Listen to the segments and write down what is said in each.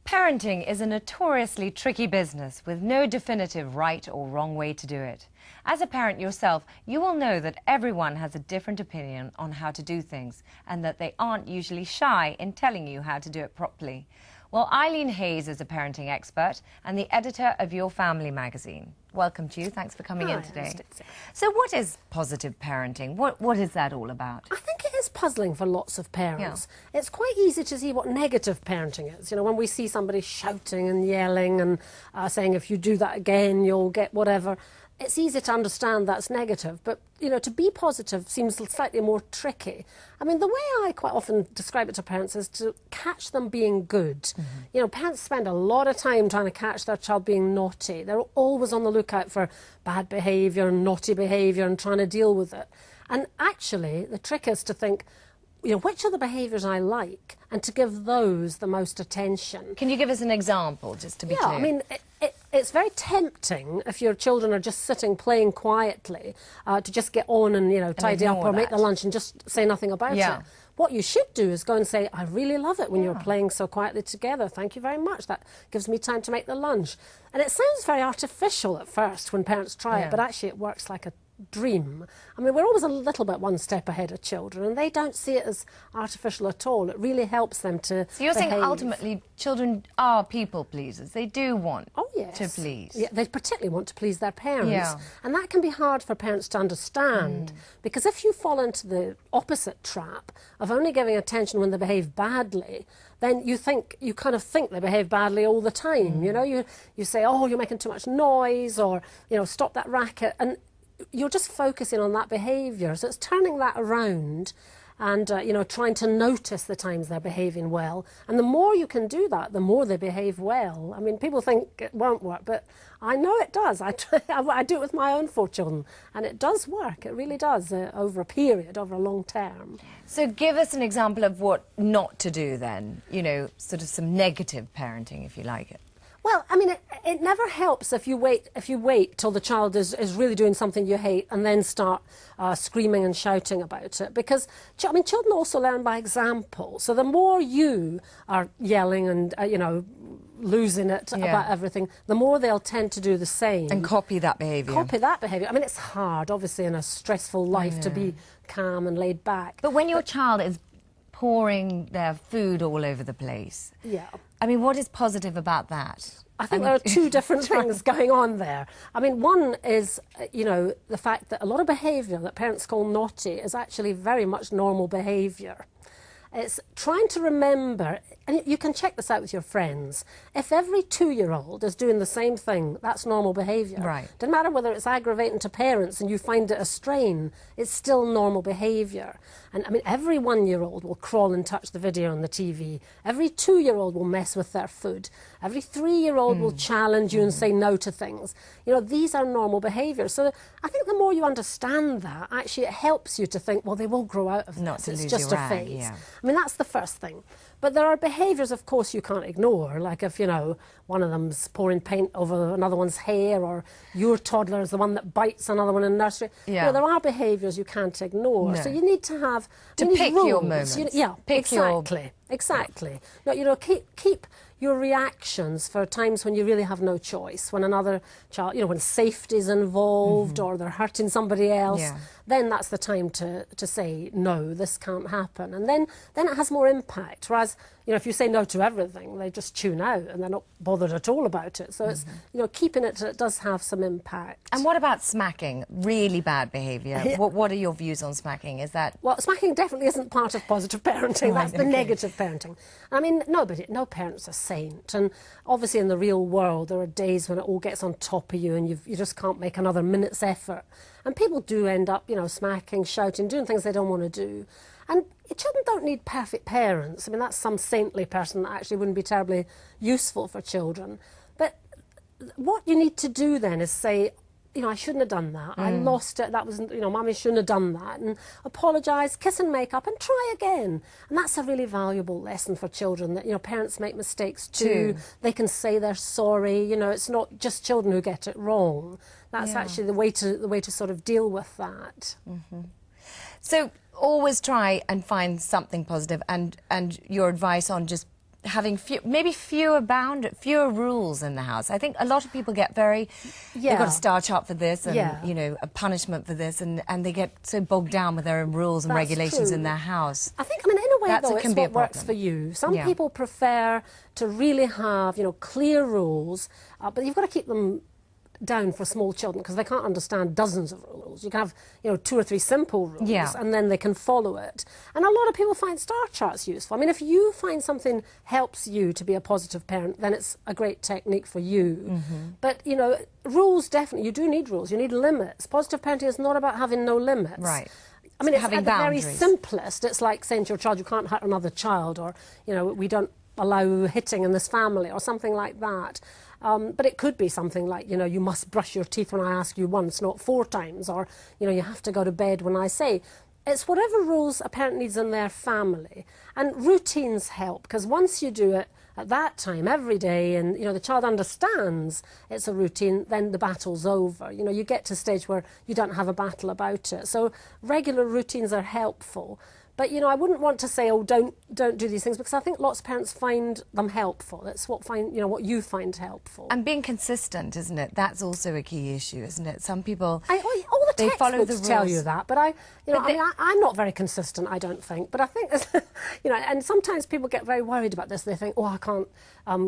Parenting is a notoriously tricky business with no definitive right or wrong way to do it. As a parent yourself, you will know that everyone has a different opinion on how to do things and that they aren't usually shy in telling you how to do it properly. Well, Eileen Hayes is a parenting expert and the editor of Your Family magazine. Welcome to you. Thanks for coming in today. So what is positive parenting? What is that all about? I think it is puzzling for lots of parents. Yeah. It's quite easy to see what negative parenting is. You know, when we see somebody shouting and yelling and saying, if you do that again, you'll get whatever. It's easy to understand that's negative, but, you know, to be positive seems slightly more tricky. I mean, the way I quite often describe it to parents is to catch them being good. Mm-hmm. You know, parents spend a lot of time trying to catch their child being naughty. They're always on the lookout for bad behaviour and naughty behaviour and trying to deal with it. And actually, the trick is to think, you know, which are the behaviours I like and to give those the most attention. Can you give us an example, just to be clear? Yeah, I mean, it's very tempting if your children are just sitting playing quietly to just get on and, you know, tidy up or make the lunch and just say nothing about it. What you should do is go and say, I really love it when you're playing so quietly together. Thank you very much. That gives me time to make the lunch. And it sounds very artificial at first when parents try it, but actually it works like a dream. I mean, we're always a little bit one step ahead of children and they don't see it as artificial at all. It really helps them to So you're saying ultimately children are people pleasers. They do want to please. Yeah, they particularly want to please their parents. And that can be hard for parents to understand because if you fall into the opposite trap of only giving attention when they behave badly, then you kind of think they behave badly all the time. You know, you say, oh, you're making too much noise, or, you know, stop that racket, and you're just focusing on that behaviour. So it's turning that around and, you know, trying to notice the times they're behaving well. And the more you can do that, the more they behave well. I mean, people think it won't work, but I know it does. I do it with my own 4 children, and it does work. It really does, over a period, over a long term. So give us an example of what not to do then, you know, sort of some negative parenting, if you like it. Well, I mean, it never helps if you wait till the child is really doing something you hate and then start screaming and shouting about it. Because, I mean, children also learn by example. So the more you are yelling and, you know, losing it about everything, the more they'll tend to do the same. And copy that behaviour. Copy that behaviour. I mean, it's hard, obviously, in a stressful life to be calm and laid back. But when your child is pouring their food all over the place. I mean, what is positive about that? I think there are 2 different things going on there. I mean, one is, you know, the fact that a lot of behaviour that parents call naughty is actually very much normal behaviour. It's trying to remember, and you can check this out with your friends, if every 2-year-old is doing the same thing, that's normal behaviour. Right. Doesn't matter whether it's aggravating to parents and you find it a strain, it's still normal behaviour. And I mean, every 1-year-old will crawl and touch the video on the TV. Every 2-year-old will mess with their food. Every 3-year-old will challenge you and say no to things. You know, these are normal behaviours. So I think the more you understand that, actually it helps you to think, well, they will grow out of this. It's just a phase. I mean, that's the first thing. But there are behaviours, of course, you can't ignore. Like if, you know, one of them's pouring paint over another one's hair, or your toddler is the one that bites another one in nursery. You know, there are behaviours you can't ignore. So you need to have... pick rules. your moments. Exactly. No, you know, keep your reactions for times when you really have no choice, when another child, you know, when safety's involved or they're hurting somebody else, then that's the time to say, no, this can't happen. And then it has more impact. Whereas, you know, if you say no to everything, they just tune out and they're not bothered at all about it. So it's, you know, keeping it does have some impact. And what about smacking? Really bad behaviour. What are your views on smacking? Is that... Well, smacking definitely isn't part of positive parenting. That's the negative parenting. I mean, no parent's a saint. And obviously in the real world, there are days when it all gets on top of you and you just can't make another minute's effort. And people do end up, you know, smacking, shouting, doing things they don't want to do. And children don't need perfect parents. I mean, that's some saintly person that actually wouldn't be terribly useful for children. But what you need to do then is say, you know, I shouldn't have done that. I lost it. That wasn't, you know, Mummy shouldn't have done that. And apologise, kiss and make up and try again. And that's a really valuable lesson for children, that, you know, parents make mistakes too. They can say they're sorry. You know, it's not just children who get it wrong. That's actually the way to sort of deal with that. So always try and find something positive, and your advice on just having maybe fewer rules in the house. I think a lot of people get very, they've got a star chart for this and, you know, a punishment for this, and they get so bogged down with their own rules and regulations in their house. I think, I mean, in a way, though, it's what works for you. Some people prefer to really have, you know, clear rules, but you've got to keep them down for small children because they can't understand dozens of rules. You can have, you know, 2 or 3 simple rules and then they can follow it. And a lot of people find star charts useful. I mean, if you find something helps you to be a positive parent, then it's a great technique for you. But, you know, rules definitely, you do need rules, you need limits. Positive parenting is not about having no limits. Right. I mean, it's at the very simplest, it's like saying to your child, you can't hurt another child, or, you know, we don't allow hitting in this family, or something like that. But it could be something like, you know, you must brush your teeth when I ask you once, not 4 times, or, you know, you have to go to bed when I say. It's whatever rules a parent needs in their family. And routines help, because once you do it at that time, every day, and, you know, the child understands it's a routine, then the battle's over. You know, you get to a stage where you don't have a battle about it. So regular routines are helpful. But, you know, I wouldn't want to say, oh, don't do these things, because I think lots of parents find them helpful. That's what what you find helpful. And being consistent, isn't it? That's also a key issue, isn't it? Some people, all the they follow the rules. Tell you that, but I'm not very consistent, I don't think. But I think, you know, and sometimes people get very worried about this. They think, oh, I can't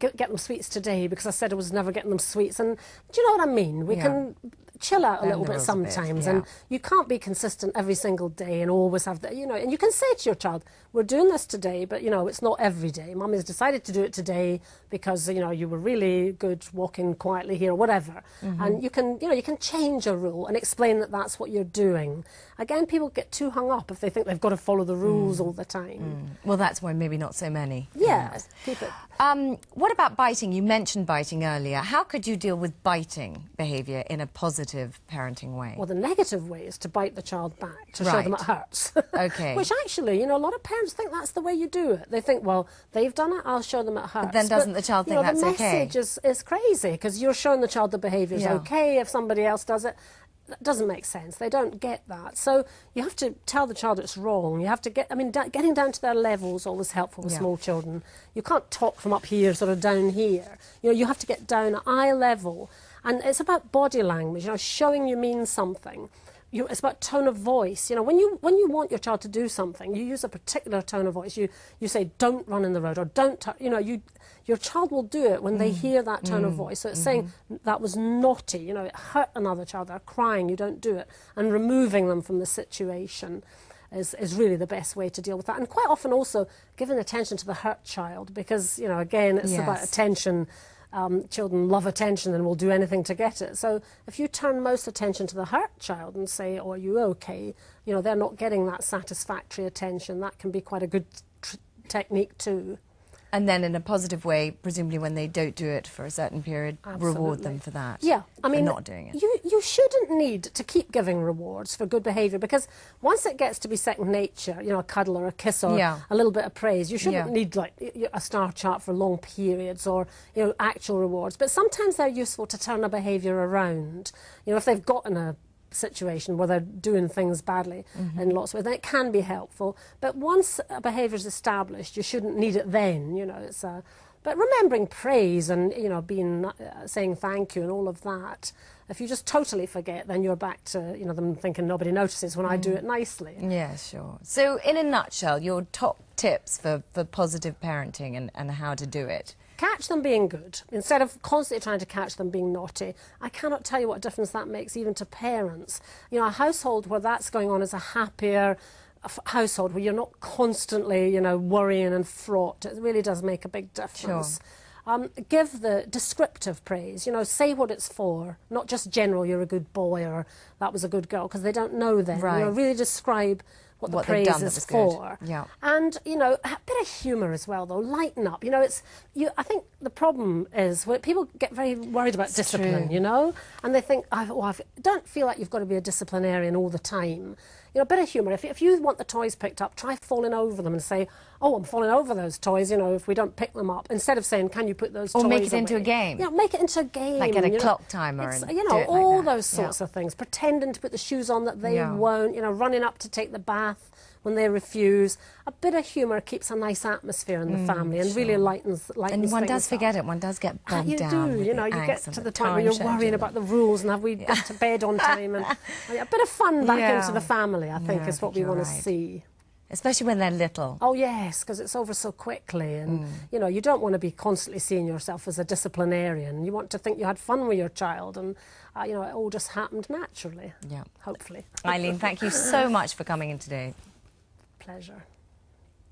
get them sweets today because I said I was never getting them sweets. And do you know what I mean? We can chill out a little bit sometimes, and you can't be consistent every single day and always have the, you know, and you can say to your child, we're doing this today, but, you know, it's not every day. Mum has decided to do it today because, you know, you were really good walking quietly here or whatever. And you can, you know, you can change a rule and explain that that's what you're doing. Again, people get too hung up if they think they've got to follow the rules all the time. Well, that's why maybe not so many. Yes, keep it. What about biting? You mentioned biting earlier. How could you deal with biting behaviour in a positive parenting way? Well, the negative way is to bite the child back, to show them it hurts. Okay. Which actually, you know, a lot of parents think that's the way you do it. They think, well, they've done it, I'll show them it hurts. But then doesn't the child think that's okay? The message is crazy, because you're showing the child the behaviour is okay if somebody else does it. That doesn't make sense. They don't get that. So you have to tell the child it's wrong. You have to get, I mean, getting down to their level is always helpful with small children. You can't talk from up here, sort of down here. You know, you have to get down at eye level. And it's about body language, you know, showing you mean something. It's about tone of voice. You know, when you want your child to do something, you use a particular tone of voice. You say, don't run in the road, or don't, you know, your child will do it when they hear that tone of voice. So it's saying that was naughty, you know, it hurt another child, they're crying, you don't do it. And removing them from the situation is really the best way to deal with that. And quite often also giving attention to the hurt child, because, you know, again, it's about attention. Children love attention and will do anything to get it. So if you turn most attention to the hurt child and say, oh, are you okay? You know, they're not getting that satisfactory attention. That can be quite a good technique too. And then in a positive way, presumably when they don't do it for a certain period, reward them for that. Yeah, I mean, not doing it. You shouldn't need to keep giving rewards for good behaviour, because once it gets to be second nature, you know, a cuddle or a kiss or a little bit of praise, you shouldn't need like a star chart for long periods or, you know, actual rewards. But sometimes they're useful to turn a behaviour around. You know, if they've gotten a situation where they're doing things badly in lots of ways, then it can be helpful. But once a behaviour is established, you shouldn't need it then, you know. It's but remembering praise and, you know, saying thank you and all of that, if you just totally forget, then you're back to, you know, them thinking nobody notices when I do it nicely. Yeah, sure. So in a nutshell, your top tips for positive parenting and how to do it? Catch them being good, instead of constantly trying to catch them being naughty. I cannot tell you what difference that makes even to parents. You know, a household where that's going on is a happier household, where you're not constantly, you know, worrying and fraught. It really does make a big difference. Sure. Give the descriptive praise, you know, say what it's for, not just general, you're a good boy or that was a good girl, because they don't know then. Right. You know, really describe what the praise is for. Yeah. And, you know, a bit of humour as well, though. Lighten up. You know, I think the problem is when people get very worried about discipline, you know, and they think, I don't feel like you've got to be a disciplinarian all the time. You know, a bit of humour. If you want the toys picked up, try falling over them and say, oh, I'm falling over those toys, you know, if we don't pick them up. Instead of saying, can you put those toys away? Or make it into a game. Yeah, make it into a game. Like get a clock timer and you know, all like those sorts of things. Pretending to put the shoes on that they won't, you know, running up to take the bath when they refuse. A bit of humour keeps a nice atmosphere in the family and really lightens And one does things forget up. it. One does get bogged You down. do, with you the know, you get angst and to the the point where you're time worrying schedule. about the rules and have we got to bed on time, and a bit of fun back Yeah. into the family, I think, No, I is what think we you're want to right. see. Especially when they're little. Oh yes, because it's over so quickly, and you know, you don't want to be constantly seeing yourself as a disciplinarian. You want to think you had fun with your child, and you know, it all just happened naturally. Yeah. Hopefully. Eileen, thank you so much for coming in today. Pleasure.